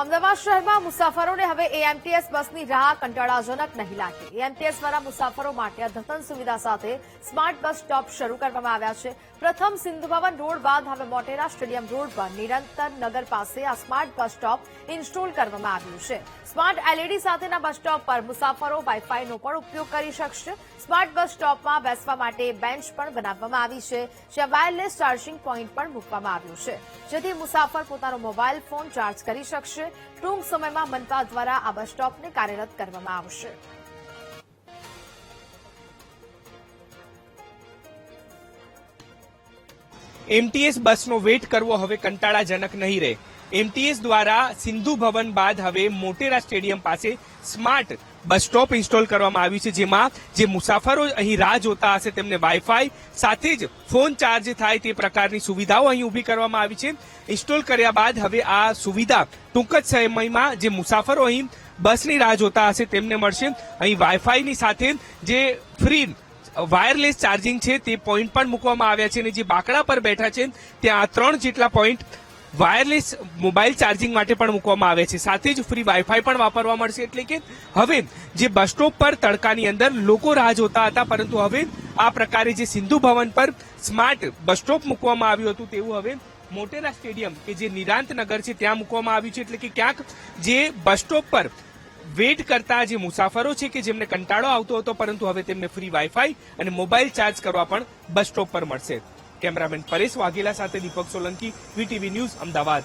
અમદાવાદ શહેરમાં મુસાફરોને હવે એએમટીએસ બસની રાહ કંટાળાજનક નહીં લાગે। એએમટીએસ દ્વારા મુસાફરો માટે અદ્યતન સુવિધા સાથે સ્માર્ટ બસ સ્ટોપ શરૂ કરવામાં આવ્યા છે। પ્રથમ સિંધુ ભવન રોડ બાદ હવે મોટેરા સ્ટેડિયમ રોડ પર નિરંતર નગર પાસે આ સ્માર્ટ બસ સ્ટોપ ઇન્સ્ટોલ કરવામાં આવ્યું છે। સ્માર્ટ એલઈડી સાથેના બસ સ્ટોપ પર મુસાફરો વાઈફાઈનો પણ ઉપયોગ કરી શકશે। સ્માર્ટ બસ સ્ટોપમાં બેસવા માટે બેન્ચ પણ બનાવવામાં આવી છે, જ્યાં વાયરલેસ ચાર્જિંગ પોઈન્ટ પણ મૂકવામાં આવ્યું છે, જેથી મુસાફર પોતાનો મોબાઈલ ફોન ચાર્જ કરી શકશે। ટૂંક સમયમાં મનપા દ્વારા આ બસ સ્ટોપને કાર્યરત કરવામાં આવશે। એમટીએસ બસનો વેટ કરવો હવે કંટાળાજનક નહીં રહે। એમટીએસ દ્વારા સિંધુ ભવન બાદ હવે મોટેરા સ્ટેડિયમ પાસે સ્માર્ટ બસ સ્ટોપ ઇન્સ્ટોલ કરવામાં આવ્યું છે, જેમાં જે મુસાફરો અહીં રાહ જોતા હશે તેમને વાઈફાઈ સાથે જ ફોન ચાર્જ થાય તે પ્રકારની સુવિધાઓ અહીં ઊભી કરવામાં આવી છે। ઇન્સ્ટોલ કર્યા બાદ હવે આ સુવિધા ટૂંક જ સમયમાં જે મુસાફરો અહીં બસની રાહ જોતા હશે તેમને મળશે। અહીં વાઈફાઈની સાથે જે ફ્રી વાયરલેસ ચાર્જિંગ છે તે પોઈન્ટ પણ મૂકવામાં આવ્યા છે, અને જે બાકડા પર બેઠા છે ત્યાં 3 જેટલા પોઈન્ટ વાયરલેસ મોબાઈલ ચાર્જિંગ માટે પણ મૂકવામાં આવે છે, સાથે જ ફ્રી વાઈફાઈ પણ વાપરવા મળશે। એટલે કે હવે જે બસ સ્ટોપ પર તડકાની અંદર લોકો રાહ જોતા હતા, પરંતુ હવે આ પ્રકારે જે સિંધુ ભવન પર સ્માર્ટ બસ સ્ટોપ મૂકવામાં આવ્યું હતું તેવું હવે મોટેરા સ્ટેડિયમ કે જે નિરાંતનગર છે ત્યાં મૂકવામાં આવ્યું છે। એટલે કે ક્યાંક જે બસ સ્ટોપ પર વેટ કરતા જે મુસાફરો છે કે જેમને કંટાળો આવતો હતો, પરંતુ હવે તેમને ફ્રી વાઈફાઈ અને મોબાઈલ ચાર્જ કરવા પણ બસ સ્ટોપ પર મળશે। કેમેરામેન પરેશ વાઘેલા સાથે દીપક સોલંકી, વીટીવી ન્યૂઝ, અમદાવાદ।